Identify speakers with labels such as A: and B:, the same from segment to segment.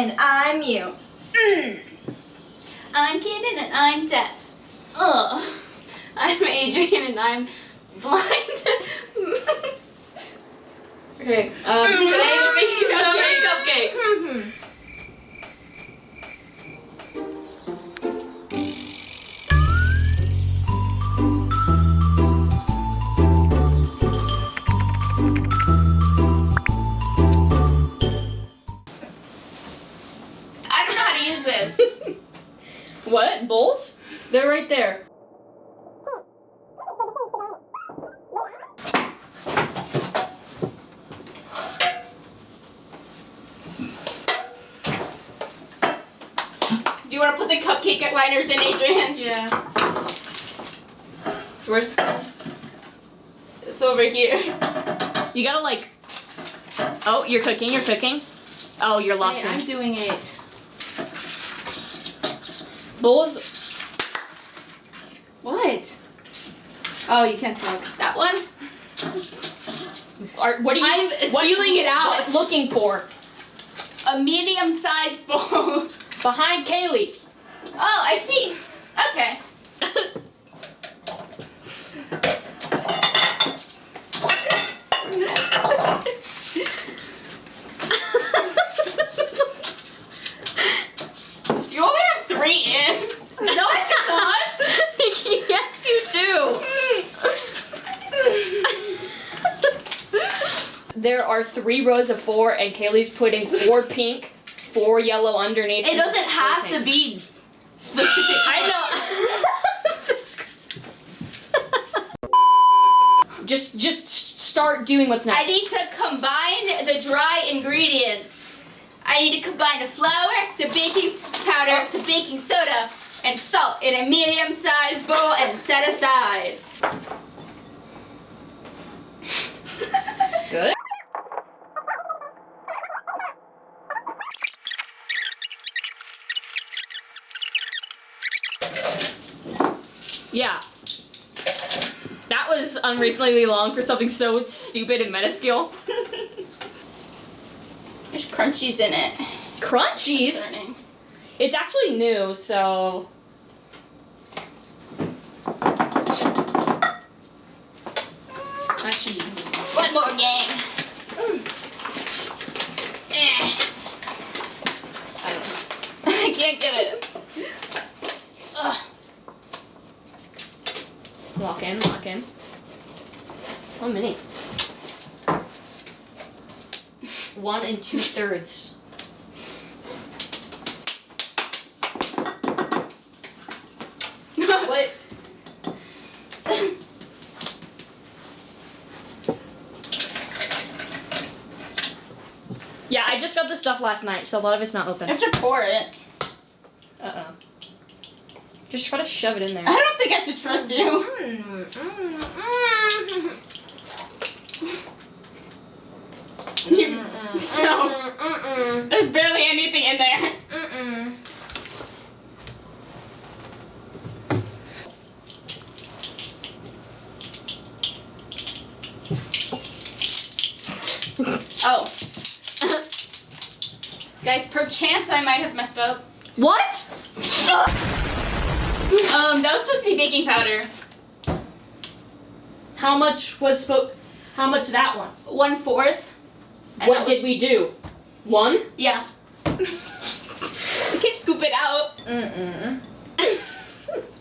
A: and I'm mute.
B: I'm Kaden and I'm deaf. Ugh. I'm Adrian and I'm blind. Okay, today we're making strawberry cupcakes. I don't know how to use this.
C: What? Bowls? They're right there.
B: Do you want to put the cupcake liners in, Adrian?
C: Yeah. Where's the...
B: It's over here.
C: You gotta like... Oh, you're cooking. Oh, you're locked in.
A: I'm doing it.
C: Bowls...
A: What? Oh, you can't talk.
B: That one?
C: What are you...
A: I'm feeling it out.
C: What looking for?
B: A medium-sized bowl.
C: Behind Kaylee.
B: Oh, I see. Okay. You only have 3 in.
A: No, I did not.
C: Yes, you do. There are 3 rows of 4, and Kaylee's putting 4 pink, 4 yellow underneath.
A: It doesn't have to be specific.
C: I know. Just start doing what's next.
B: I need to combine the dry ingredients. I need to combine the flour, the baking powder, the baking soda, and salt in a medium-sized bowl and set aside.
C: Good. Yeah. That was unreasonably long for something so stupid and minuscule.
B: There's crunchies in it.
C: Crunchies?
B: Concerning.
C: It's actually new, so... Actually,
B: One more game.
C: I don't know.
B: I can't get it.
C: Ugh. Lock in. 1 minute. 1 2/3. What? Yeah, I just got the stuff last night, so a lot of it's not open.
B: I have to pour it.
C: Uh-oh. Just try to shove it in there.
B: I don't think I should trust you. No. There's barely anything in there. Oh. Guys, perchance I might have messed up.
C: What?
B: That was supposed to be baking powder.
C: How much was How much that one?
B: 1/4. And
C: What
B: that
C: did
B: was-
C: we do? 1?
B: Yeah. We can scoop it out. I'm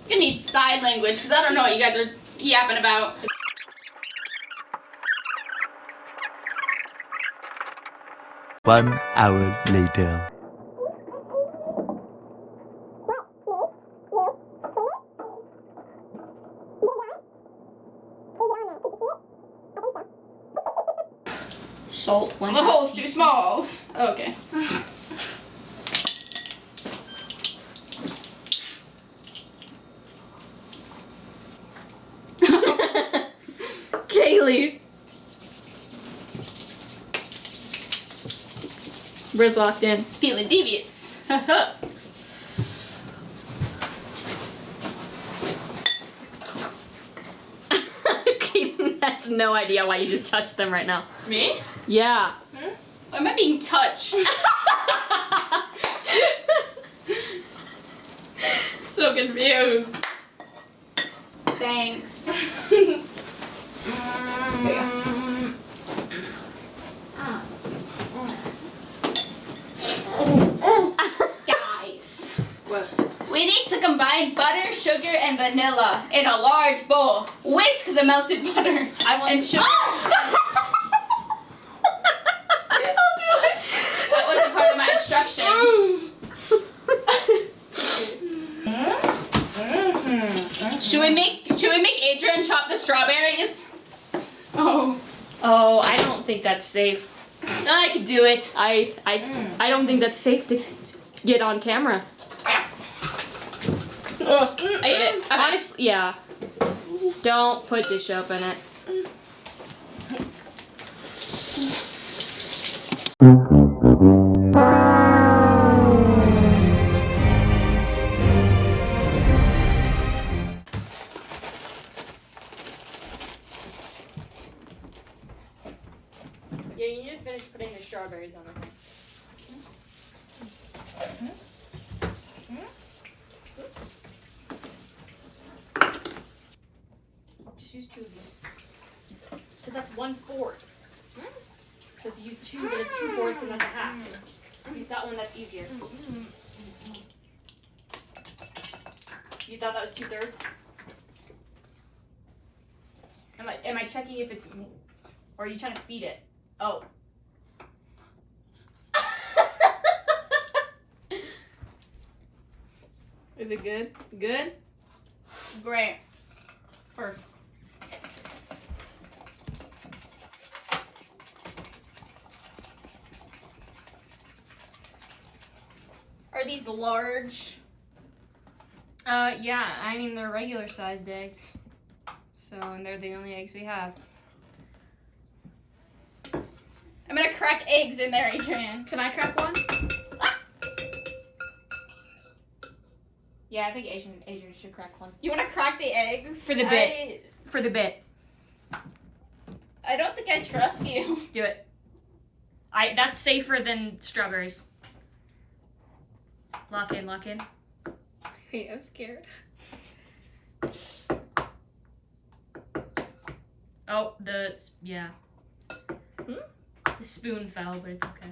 B: gonna need sign language because I don't know what you guys are yapping about.
D: One hour later.
C: Salt.
B: The hole's too small. Okay.
C: Kaylee. Where's locked in?
B: Feeling devious.
C: Kaden has no idea why you just touched them right now.
A: Me?
C: Yeah.
B: Am I being touched? confused. Thanks. Guys, we need to combine butter, sugar, and vanilla in a large bowl. Whisk the melted butter and sugar. That wasn't part of my instructions. Should we make Adrian chop the strawberries?
A: Oh.
C: Oh, I don't think that's safe.
A: I could do it.
C: I don't think that's safe to get on camera.
B: I ate it. Okay.
C: Honestly, yeah. Don't put dish soap in it. Yeah, you need to finish putting the strawberries on the thing. Just use 2 of these. Because that's 1/4. So if you use 2, then it's 2/4 and that's a half. Use that one, that's easier. You thought that was 2/3? Am I checking if it's, or are you trying to feed it? Oh.
A: Is it good? Good?
B: Great. Perfect. Are these large?
C: Yeah, I mean, they're regular sized eggs. So, and they're the only eggs we have.
B: I'm gonna crack eggs in there, Adrian.
A: Can I crack one?
C: Yeah, I think Adrian should crack one.
B: You wanna crack the eggs?
C: For the bit. For the bit.
B: I don't think I trust you.
C: Do it. That's safer than strawberries. Lock in, lock in.
A: Wait, I'm scared.
C: Oh, yeah. The spoon fell, but it's okay.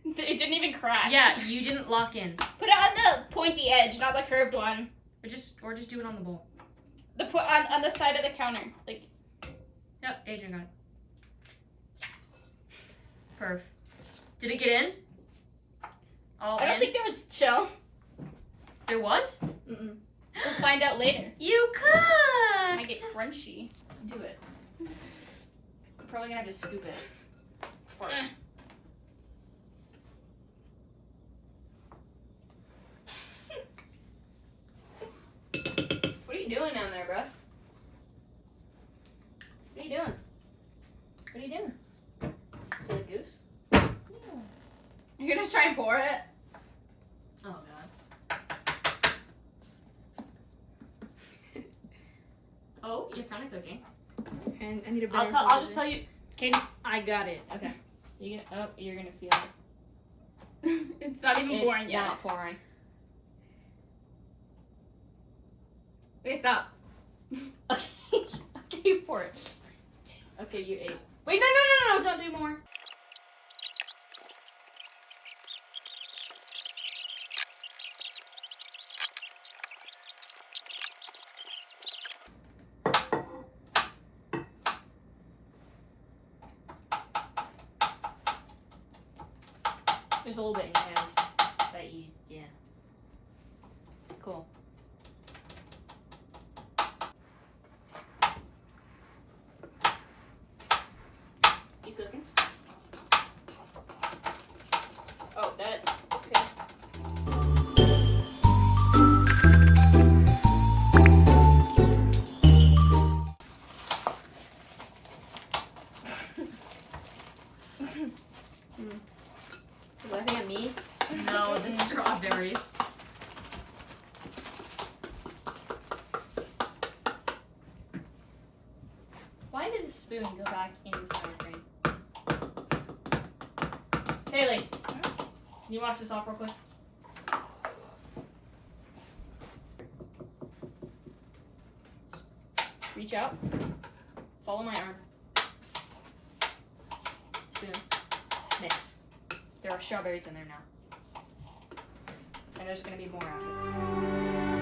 B: It didn't even crack.
C: Yeah, you didn't lock in.
B: Put it on the pointy edge, not the curved one.
C: Or just do it on the bowl.
B: On the side of the counter. Like.
C: Yep, Adrian got it. Perf. Did it get in? All
B: I don't
C: in?
B: think there was shell.
C: There was?
A: Mm-mm.
B: We'll find out later.
C: You could!
B: Might get crunchy.
C: Do it. I'm probably gonna have to scoop it. First. What are you doing down there, bruh? What are you doing? What are you doing? Silly goose.
B: You're gonna try and pour it?
C: Oh god. Oh, you're kind of cooking.
A: And I need a better.
C: I'll just tell you, Katie.
A: I got it.
C: Okay. You're gonna feel it.
B: It's not even pouring
C: It's
B: yet.
C: not pouring.
B: Wait, stop.
C: Okay. Okay, you pour it. Okay, you ate. Wait, no, don't do more. There's a little bit in your hands that yeah. Cool. You cooking? Oh, that, okay.
A: Is laughing at me?
C: No, the strawberries. Why does the spoon go back in the sour cream? Haley, can you watch this off real quick? Reach out. Follow my arm. Spoon. Mix. There are strawberries in there now. And there's gonna be more after.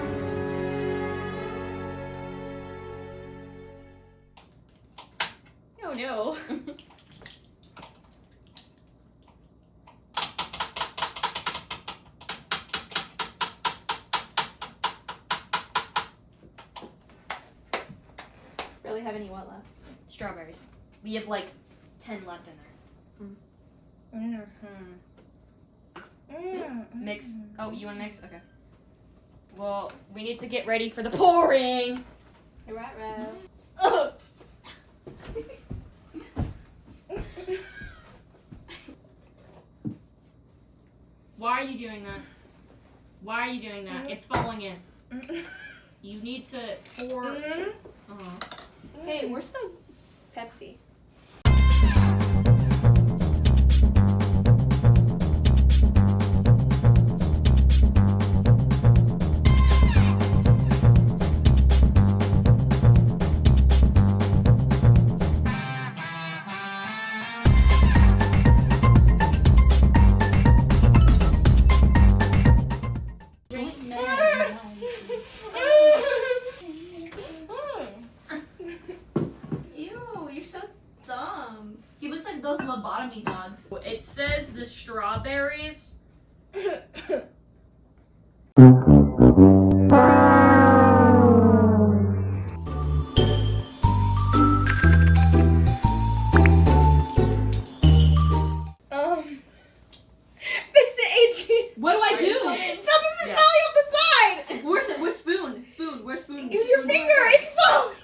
A: Oh no. Really have any what left?
C: Strawberries. We have like 10 left in there. Mix. Oh, you want to mix? Okay. Well, we need to get ready for the pouring.
A: Right, right.
C: Why are you doing that? Why are you doing that? It's falling in. You need to pour.
A: Hey, where's the Pepsi?
B: He looks like those lobotomy dogs.
C: It says the strawberries.
A: Fix it, Adrian.
B: What do I do?
A: Stop it from
C: Yeah.
A: falling off the side.
B: Where's spoon? Spoon. Where's spoon?
A: Use your finger. It's falling.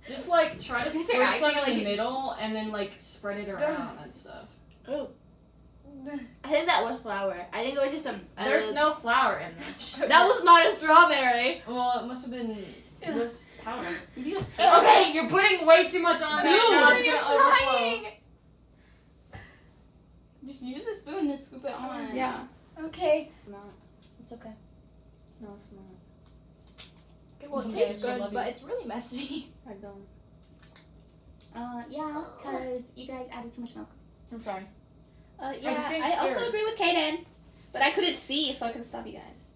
C: Just like try to
B: Is
C: spread
B: there
C: some
B: icing
C: in
B: on
C: the
B: it?
C: middle and then like spread it around and stuff.
A: I think that was flour. I think it was just a.
C: There's no flour in there.
A: That was not a strawberry.
C: Well, it must have been. It was powder. Okay, you're putting way too much on.
B: Dude,
C: Now it's
A: I'm
C: gonna overflow.
A: trying.
B: Just use a spoon and scoop it on.
A: Yeah. Okay.
C: It's okay.
A: No, it's not. Okay, well, it
C: Okay,
A: tastes
C: so
A: good,
C: love
A: but
C: you.
A: it's really messy. I don't.
B: Yeah, because you guys added too much milk.
C: I'm sorry.
A: Yeah,
C: getting
A: I also
C: scared.
A: agree with Kaden, but I couldn't see, so I couldn't stop you guys.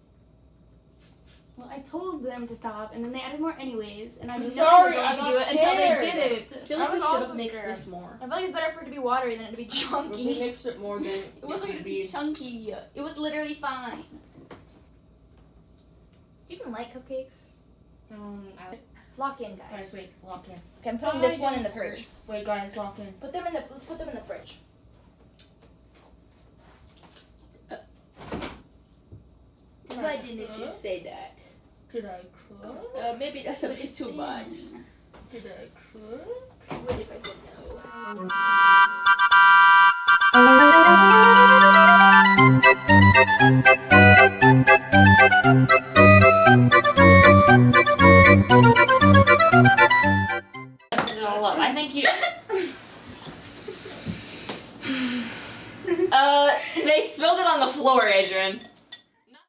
B: Well, I told them to stop, and then they added more anyways, and I
C: I'm
B: didn't
C: sorry,
B: know
C: I
B: they were going
C: got
B: to do it until they
C: scared.
B: did it.
A: I feel
C: I
A: like we
C: was
A: should
C: also
A: have mixed
C: scared.
A: this more. I feel like it's better for it to be watery than it to be
C: If we
A: chunky.
C: mixed it more, then
A: It wasn't
C: could
A: gonna be chunky. It was literally fine. Do you even like cupcakes? Lock in, guys.
C: Guys, wait, lock in.
A: Okay, I'm putting this one in the fridge.
C: Wait, guys, lock in.
A: Put them in the. Let's put them in the fridge. Why didn't you say that?
C: Did I cook?
A: Maybe that's a bit too much.
C: Did I cook?
A: What if I said no?